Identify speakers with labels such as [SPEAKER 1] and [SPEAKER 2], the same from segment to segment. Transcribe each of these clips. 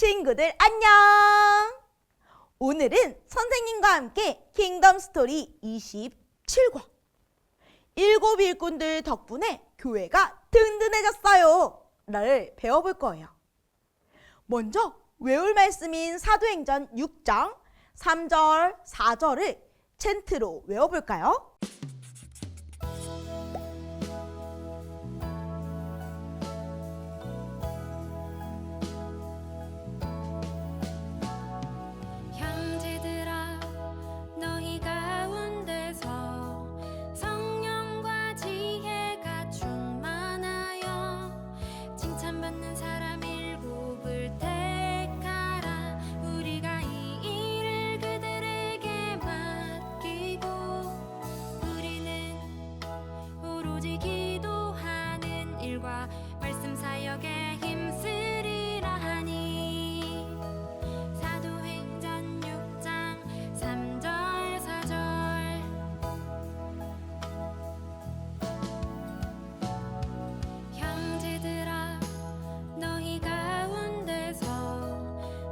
[SPEAKER 1] 친구들 안녕! 오늘은 선생님과 함께 킹덤 스토리 27과 일곱 일꾼들 덕분에 교회가 든든해졌어요 를 배워볼 거예요. 먼저 외울 말씀인 사도행전 6장 3절, 4절을 챈트로 외워볼까요?
[SPEAKER 2] 말씀 사역에 힘쓰리라 하니 사도행전 6장 3절 4절 형제들아 너희 가운데서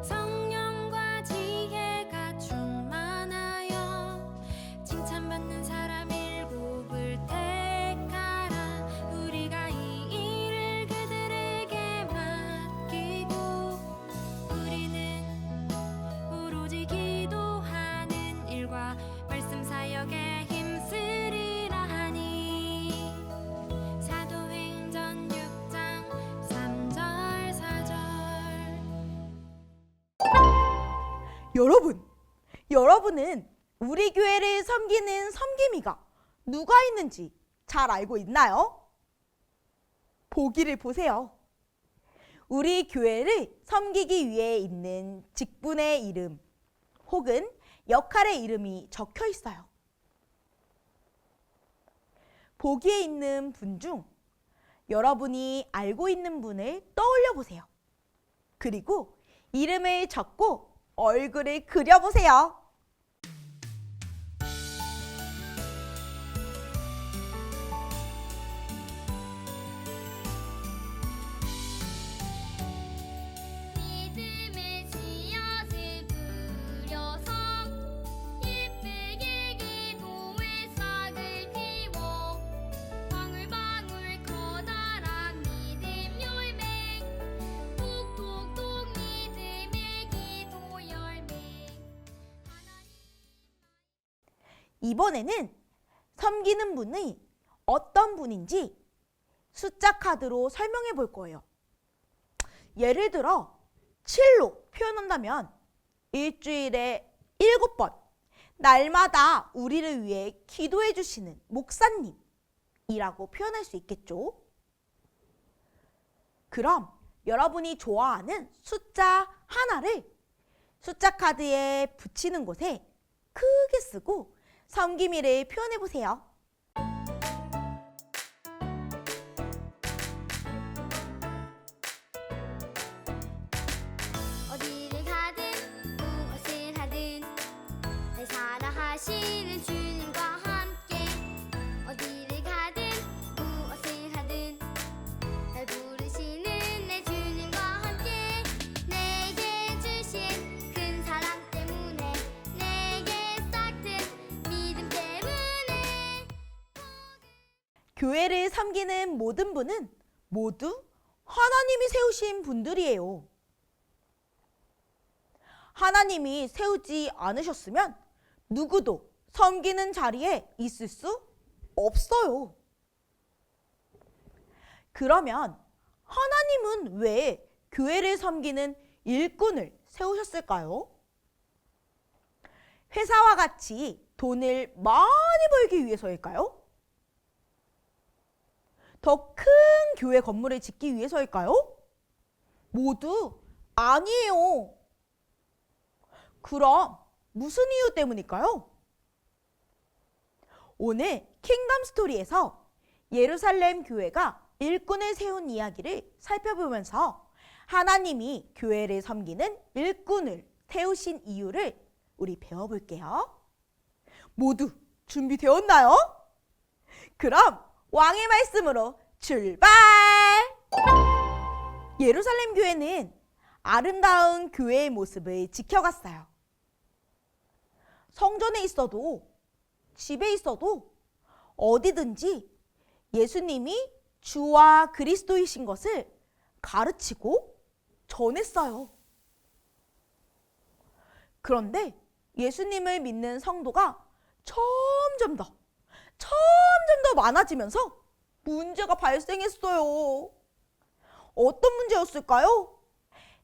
[SPEAKER 2] 성령과 지혜가 충만하여 칭찬받는 사람 일곱을 택하라. 우리가 이 일을 그들에게 맡기고 우리는 오로지 기도하는 일과 말씀 사역에 힘쓰리라 하니 사도행전 6장 3절 4절
[SPEAKER 1] 여러분은 우리 교회를 섬기는 섬김이가 누가 있는지 잘 알고 있나요? 보기를 보세요. 우리 교회를 섬기기 위해 있는 직분의 이름 혹은 역할의 이름이 적혀 있어요. 보기에 있는 분 중 여러분이 알고 있는 분을 떠올려 보세요. 그리고 이름을 적고 얼굴을 그려보세요.
[SPEAKER 2] 믿음의 씨앗을 뿌려서 예쁘게 기도의 싹을 피워 방울방울 커다란 믿음 열매 톡톡톡 믿음의 기도 열매.
[SPEAKER 1] 이번에는 섬기는 분이 어떤 분인지 숫자 카드로 설명해 볼 거예요. 예를 들어 7로 표현한다면 일주일에 7번 날마다 우리를 위해 기도해 주시는 목사님이라고 표현할 수 있겠죠. 그럼 여러분이 좋아하는 숫자 하나를 숫자 카드에 붙이는 곳에 크게 쓰고 섬김이를 표현해 보세요.
[SPEAKER 2] 어디를 가든 무엇을 하든 날 사랑하시는 주님과 함께 어디를 가든 무엇을 하든 날 부르시는 내 주님과 함께 내게 주신 큰 사랑 때문에 내게 싹튼 믿음 때문에
[SPEAKER 1] 교회를 섬기는 모든 분은 모두 하나님이 세우신 분들이에요. 하나님이 세우지 않으셨으면 누구도 섬기는 자리에 있을 수 없어요. 그러면 하나님은 왜 교회를 섬기는 일꾼을 세우셨을까요? 회사와 같이 돈을 많이 벌기 위해서일까요? 더 큰 교회 건물을 짓기 위해서일까요? 모두 아니에요. 그럼 무슨 이유 때문일까요? 오늘 킹덤 스토리에서 예루살렘 교회가 일꾼을 세운 이야기를 살펴보면서 하나님이 교회를 섬기는 일꾼을 세우신 이유를 우리 배워볼게요. 모두 준비되었나요? 그럼 왕의 말씀으로 출발! 예루살렘 교회는 아름다운 교회의 모습을 지켜갔어요. 성전에 있어도, 집에 있어도, 어디든지 예수님이 주와 그리스도이신 것을 가르치고 전했어요. 그런데 예수님을 믿는 성도가 점점 더 많아지면서 문제가 발생했어요. 어떤 문제였을까요?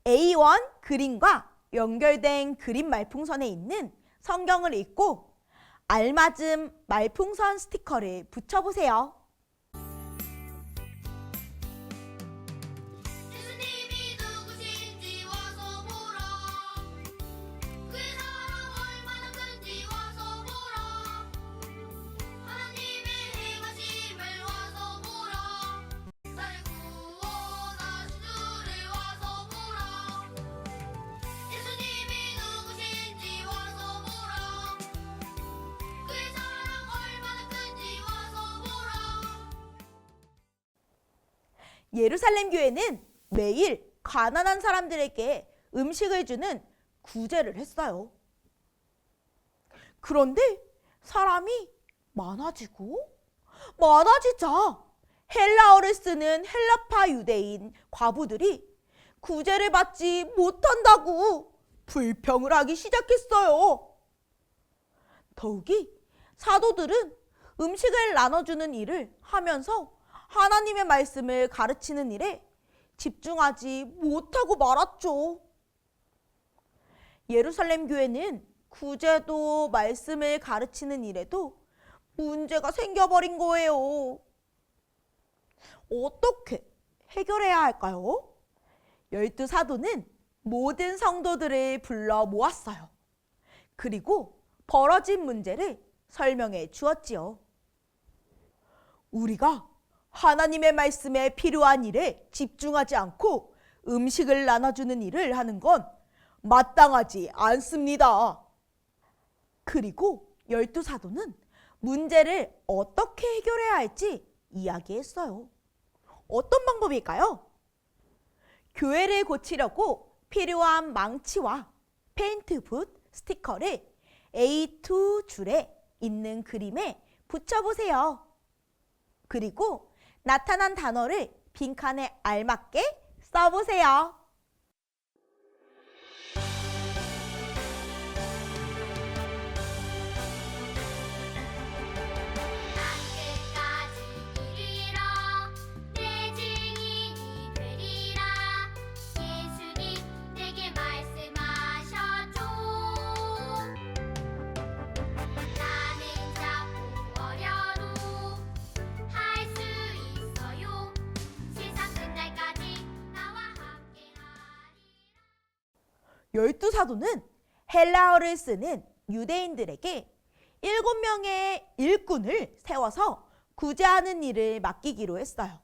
[SPEAKER 1] A1 그림과 연결된 그림 말풍선에 있는 성경을 읽고 알맞은 말풍선 스티커를 붙여보세요.
[SPEAKER 2] 예수님이 누구신지 와서 보라. 그의 사랑 얼마나 큰지 와서 보라. 하나님의 행하심을 와서 보라. 날 구원하신 주를 와서 보라. 예수님이 누구신지 와서 보라. 그의 사랑 얼마나 큰지 와서 보라.
[SPEAKER 1] 예루살렘 교회는 매일 가난한 사람들에게 음식을 주는 구제를 했어요. 그런데 사람이 많아지자 헬라어를 쓰는 헬라파 유대인 과부들이 구제를 받지 못한다고 불평을 하기 시작했어요. 더욱이 사도들은 음식을 나눠주는 일을 하면서 하나님의 말씀을 가르치는 일에 집중하지 못하고 말았죠. 예루살렘 교회는 구제도 말씀을 가르치는 일에도 문제가 생겨버린 거예요. 어떻게 해결해야 할까요? 12 사도는 모든 성도들을 불러 모았어요. 그리고 벌어진 문제를 설명해 주었지요. 우리가 하나님의 말씀에 필요한 일에 집중하지 않고 음식을 나눠주는 일을 하는 건 마땅하지 않습니다. 그리고 12 사도는 문제를 어떻게 해결해야 할지 이야기했어요. 어떤 방법일까요? 교회를 고치려고 필요한 망치와 페인트붓, 스티커를 A2 줄에 있는 그림에 붙여보세요. 그리고 나타난 단어를 빈칸에 알맞게 써보세요.
[SPEAKER 2] 끝까지 이르러 내 증인이 되리라. 예수님 내게 말씀하셨죠. 나는 자꾸 어려도 할 수 있어요. 세상 끝날까지 나와 함께하리라.
[SPEAKER 1] 12 사도는 헬라어를 쓰는 유대인들에게 7명의 일꾼을 세워서 구제하는 일을 맡기기로 했어요.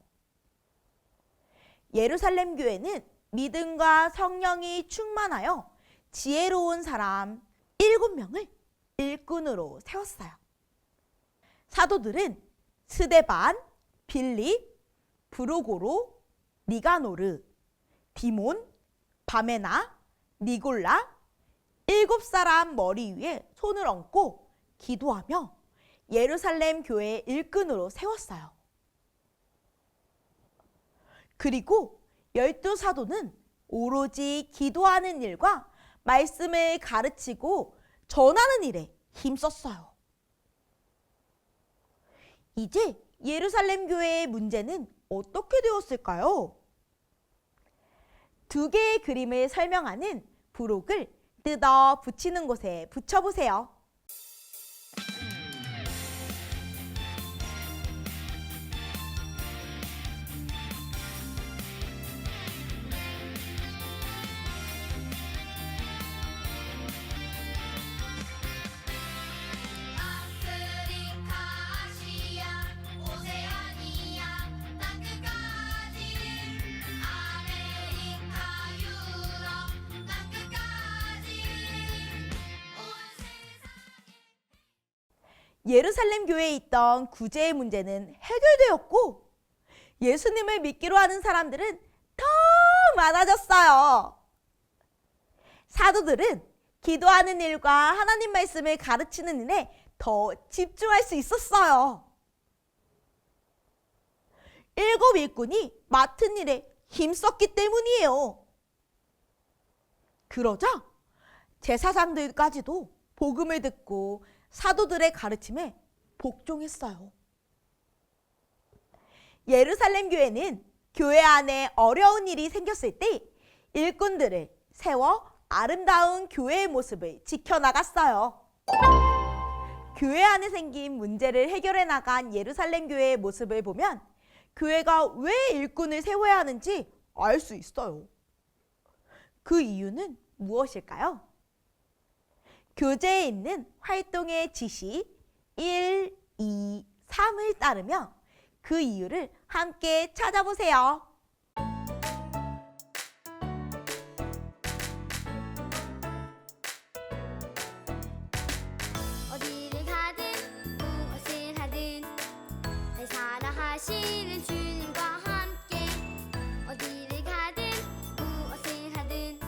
[SPEAKER 1] 예루살렘 교회는 믿음과 성령이 충만하여 지혜로운 사람 7명을 일꾼으로 세웠어요. 사도들은 스데반, 빌립, 브로고로, 니가노르, 디몬, 바메나, 니골라 7사람 머리 위에 손을 얹고 기도하며 예루살렘 교회의 일꾼으로 세웠어요. 그리고 12 사도는 오로지 기도하는 일과 말씀을 가르치고 전하는 일에 힘썼어요. 이제 예루살렘 교회의 문제는 어떻게 되었을까요? 2개의 그림을 설명하는 부록을 뜯어 붙이는 곳에 붙여보세요.
[SPEAKER 2] 아프리카, 아시아, 오세아니아, 땅끝까지. 아메리카, 유럽, 땅끝까지. 온 세상.
[SPEAKER 1] 예루살렘 교회에 있던 구제의 문제는 해결되었고 예수님을 믿기로 하는 사람들은 더 많아졌어요. 사도들은 기도하는 일과 하나님 말씀을 가르치는 일에 더 집중할 수 있었어요. 7 일꾼이 맡은 일에 힘썼기 때문이에요. 그러자 제사장들까지도 복음을 듣고 사도들의 가르침에 복종했어요. 예루살렘 교회는 교회 안에 어려운 일이 생겼을 때 일꾼들을 세워 아름다운 교회의 모습을 지켜나갔어요. 교회 안에 생긴 문제를 해결해 나간 예루살렘 교회의 모습을 보면 교회가 왜 일꾼을 세워야 하는지 알 수 있어요. 그 이유는 무엇일까요? 교재에 있는 활동의 지시 1, 2, 3을 따르며 그 이유를 함께 찾아보세요.
[SPEAKER 2] 어디를 가든 무엇을 하든 날 사랑하시는 주님과 함께 어디를 가든 무엇을 하든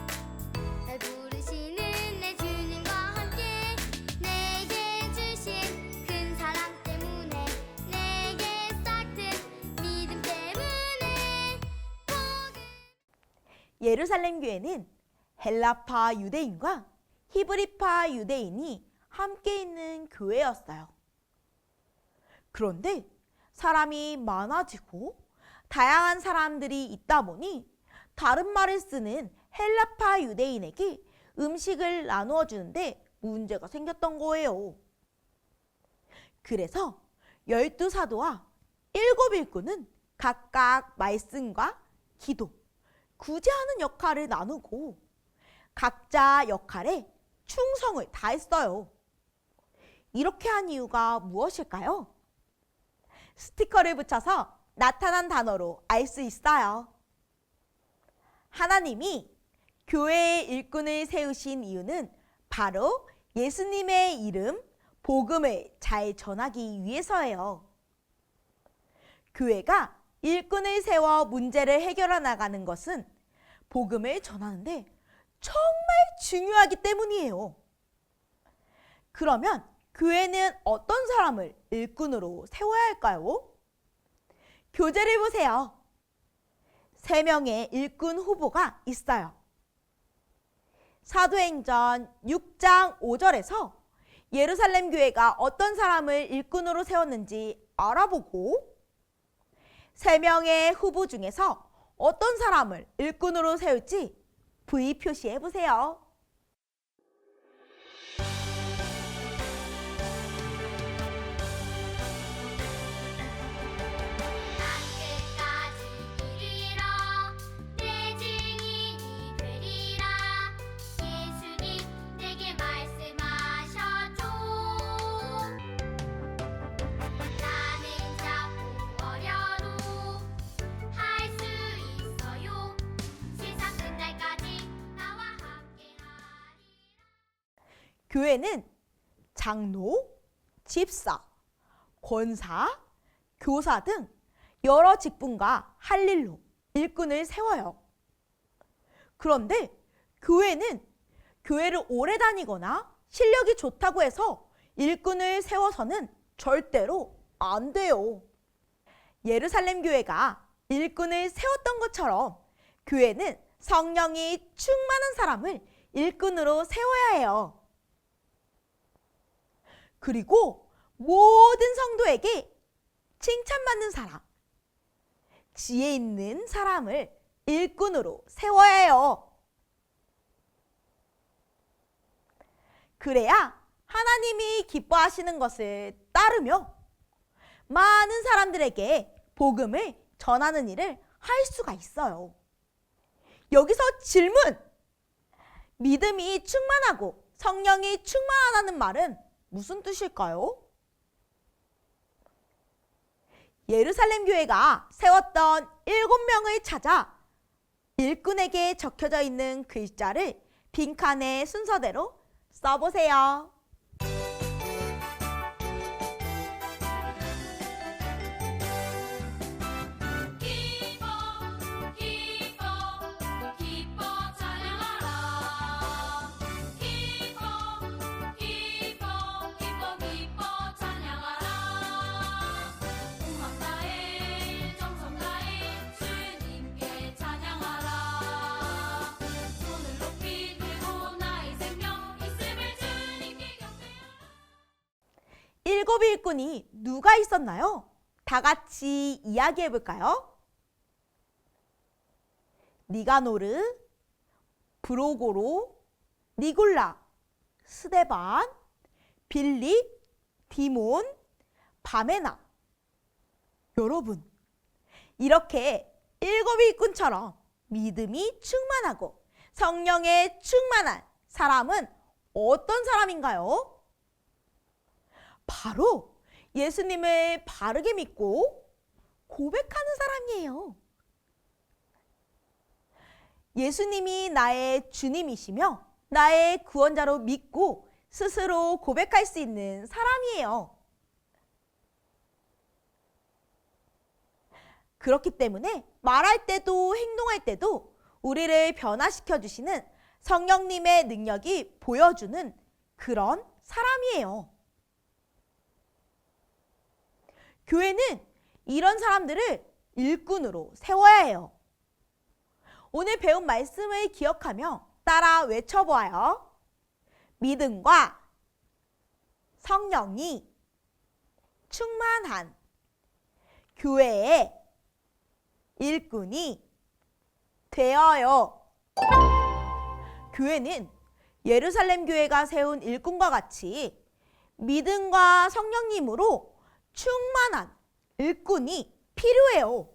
[SPEAKER 2] 날 부르시는 내 주님과 함께 내게 주신 큰 사랑 때문에 내게 싹튼 믿음 때문에
[SPEAKER 1] 예루살렘 교회는 헬라파 유대인과 히브리파 유대인이 함께 있는 교회였어요. 그런데 사람이 많아지고 다양한 사람들이 있다 보니 다른 말을 쓰는 헬라파 유대인에게 음식을 나누어 주는데 문제가 생겼던 거예요. 그래서 12사도와 7 일꾼은 각각 말씀과 기도, 구제하는 역할을 나누고 각자 역할에 충성을 다했어요. 이렇게 한 이유가 무엇일까요? 스티커를 붙여서 나타난 단어로 알 수 있어요. 하나님이 교회의 일꾼을 세우신 이유는 바로 예수님의 이름, 복음을 잘 전하기 위해서예요. 교회가 일꾼을 세워 문제를 해결해 나가는 것은 복음을 전하는데 정말 중요하기 때문이에요. 그러면 교회는 어떤 사람을 일꾼으로 세워야 할까요? 교재를 보세요. 3명의 일꾼 후보가 있어요. 사도행전 6장 5절에서 예루살렘 교회가 어떤 사람을 일꾼으로 세웠는지 알아보고 3명의 후보 중에서 어떤 사람을 일꾼으로 세울지 V 표시해 보세요.
[SPEAKER 2] 땅끝까지 이르러 내 증인이 되리라 예수님 내게 말씀하셨죠 나는 작고 어려도 할 수 있어요 세상 끝날까지 나와 함께하리라
[SPEAKER 1] 교회는 장로, 집사, 권사, 교사 등 여러 직분과 할 일로 일꾼을 세워요. 그런데 교회는 교회를 오래 다니거나 실력이 좋다고 해서 일꾼을 세워서는 절대로 안 돼요. 예루살렘 교회가 일꾼을 세웠던 것처럼 교회는 성령이 충만한 사람을 일꾼으로 세워야 해요. 그리고 모든 성도에게 칭찬받는 사람, 지혜 있는 사람을 일꾼으로 세워야 해요. 그래야 하나님이 기뻐하시는 것을 따르며 많은 사람들에게 복음을 전하는 일을 할 수가 있어요. 여기서 질문! 믿음이 충만하고 성령이 충만하다는 말은 무슨 뜻일까요? 예루살렘 교회가 세웠던 7명을 찾아 일꾼에게 적혀져 있는 글자를 빈칸에 순서대로 써보세요.
[SPEAKER 2] 기뻐 기뻐 기뻐 찬양하라
[SPEAKER 1] 7 일꾼이 누가 있었나요? 다 같이 이야기해 볼까요? 니가노르, 브로고로, 니골라, 스데반, 빌립, 디몬, 바메나. 여러분, 이렇게 7 일꾼처럼 믿음이 충만하고 성령에 충만한 사람은 어떤 사람인가요? 바로 예수님을 바르게 믿고 고백하는 사람이에요. 예수님이 나의 주님이시며 나의 구원자로 믿고 스스로 고백할 수 있는 사람이에요. 그렇기 때문에 말할 때도 행동할 때도 우리를 변화시켜 주시는 성령님의 능력이 보여주는 그런 사람이에요. 교회는 이런 사람들을 일꾼으로 세워야 해요. 오늘 배운 말씀을 기억하며 따라 외쳐보아요. 믿음과 성령이 충만한 교회의 일꾼이 되어요. 교회는 예루살렘 교회가 세운 일꾼과 같이 믿음과 성령님으로 충만한 일꾼이 필요해요.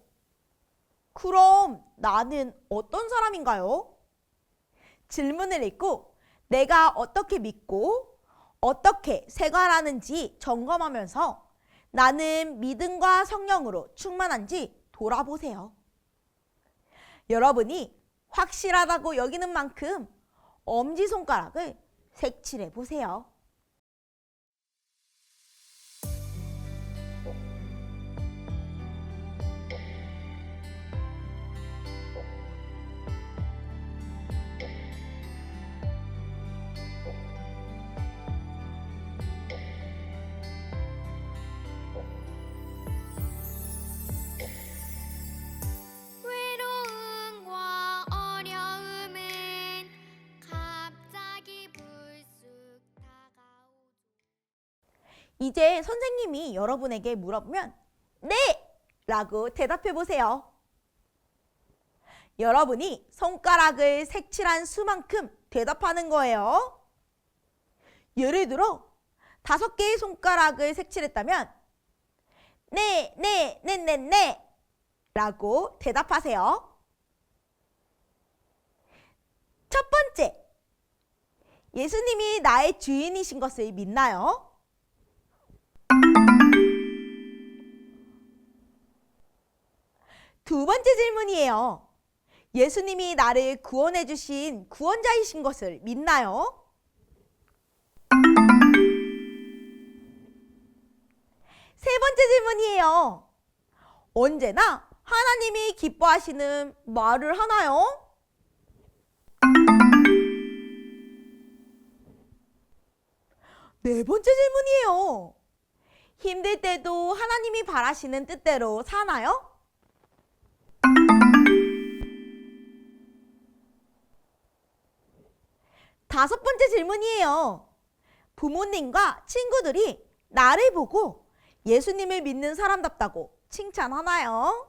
[SPEAKER 1] 그럼 나는 어떤 사람인가요? 질문을 읽고 내가 어떻게 믿고 어떻게 생활하는지 점검하면서 나는 믿음과 성령으로 충만한지 돌아보세요. 여러분이 확실하다고 여기는 만큼 엄지손가락을 색칠해 보세요.
[SPEAKER 2] 외로움과 어려움은 갑자기 불쑥 다가오죠.
[SPEAKER 1] 이제 선생님이 여러분에게 물어보면 네! 라고 대답해 보세요. 여러분이 손가락을 색칠한 수만큼 대답하는 거예요. 예를 들어 5개의 손가락을 색칠했다면 네, 네, 네, 네, 네 라고 대답하세요. 첫 번째, 예수님이 나의 주인이신 것을 믿나요? 두 번째 질문이에요. 예수님이 나를 구원해 주신 구원자이신 것을 믿나요? 세 번째 질문이에요. 언제나 하나님이 기뻐하시는 말을 하나요? 네 번째 질문이에요. 힘들 때도 하나님이 바라시는 뜻대로 사나요? 다섯 번째 질문이에요. 부모님과 친구들이 나를 보고 예수님을 믿는 사람답다고 칭찬하나요?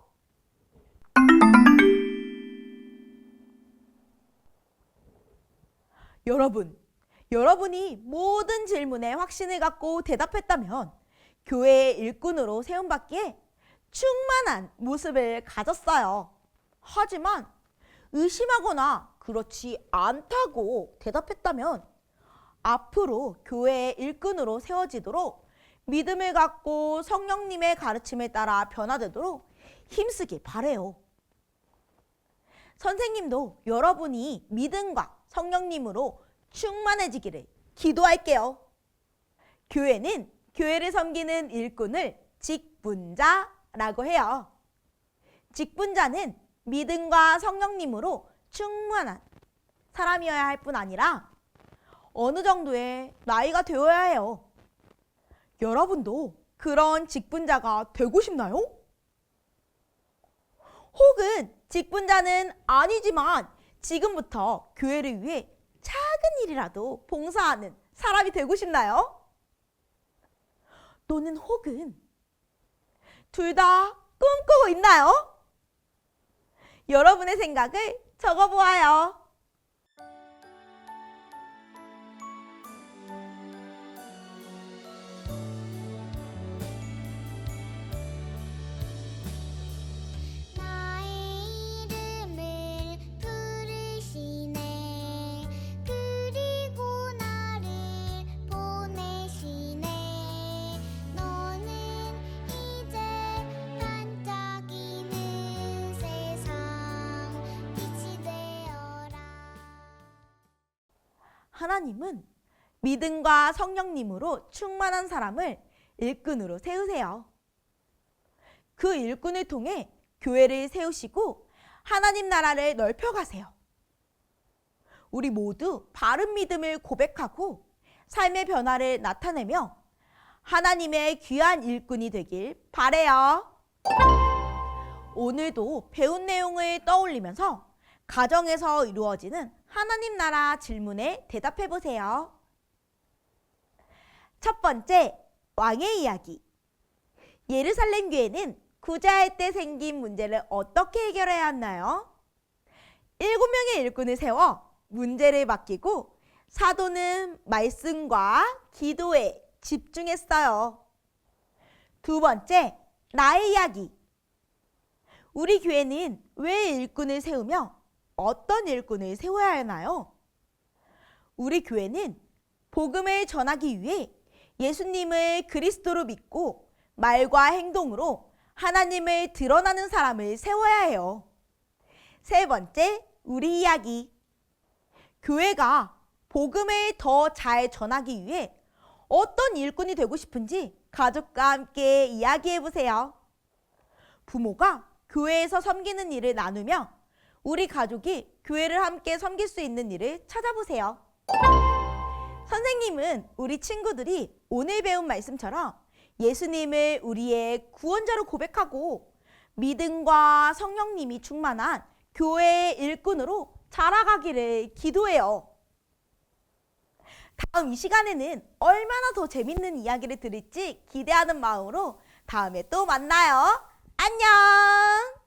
[SPEAKER 1] 여러분이 모든 질문에 확신을 갖고 대답했다면 교회의 일꾼으로 세움받기에 충만한 모습을 가졌어요. 하지만 의심하거나 그렇지 않다고 대답했다면 앞으로 교회의 일꾼으로 세워지도록 믿음을 갖고 성령님의 가르침에 따라 변화되도록 힘쓰길 바래요. 선생님도 여러분이 믿음과 성령님으로 충만해지기를 기도할게요. 교회는 교회를 섬기는 일꾼을 직분자라고 해요. 직분자는 믿음과 성령님으로 충만한 사람이어야 할 뿐 아니라 어느 정도의 나이가 되어야 해요. 여러분도 그런 직분자가 되고 싶나요? 혹은 직분자는 아니지만 지금부터 교회를 위해 작은 일이라도 봉사하는 사람이 되고 싶나요? 또는 혹은 둘 다 꿈꾸고 있나요? 여러분의 생각을 적어보아요.
[SPEAKER 2] 나의 이름을 부르시네. 그리고 나를 보내시네. 너는 이제 반짝이는 세상 빛이 되어라.
[SPEAKER 1] 하나님은 믿음과 성령님으로 충만한 사람을 일꾼으로 세우세요. 그 일꾼을 통해 교회를 세우시고 하나님 나라를 넓혀가세요. 우리 모두 바른 믿음을 고백하고 삶의 변화를 나타내며 하나님의 귀한 일꾼이 되길 바래요. 오늘도 배운 내용을 떠올리면서 가정에서 이루어지는 하나님 나라 질문에 대답해 보세요. 첫 번째, 왕의 이야기. 예루살렘 교회는 구제할 때 생긴 문제를 어떻게 해결해야 하나요? 7명의 일꾼을 세워 문제를 맡기고 사도는 말씀과 기도에 집중했어요. 두 번째, 나의 이야기. 우리 교회는 왜 일꾼을 세우며 어떤 일꾼을 세워야 하나요? 우리 교회는 복음을 전하기 위해 예수님을 그리스도로 믿고 말과 행동으로 하나님을 드러나는 사람을 세워야 해요. 세 번째, 우리 이야기. 교회가 복음을 더 잘 전하기 위해 어떤 일꾼이 되고 싶은지 가족과 함께 이야기해 보세요. 부모가 교회에서 섬기는 일을 나누며 우리 가족이 교회를 함께 섬길 수 있는 일을 찾아보세요. 선생님은 우리 친구들이 오늘 배운 말씀처럼 예수님을 우리의 구원자로 고백하고 믿음과 성령님이 충만한 교회의 일꾼으로 자라가기를 기도해요. 다음 이 시간에는 얼마나 더 재밌는 이야기를 들을지 기대하는 마음으로 다음에 또 만나요. 안녕!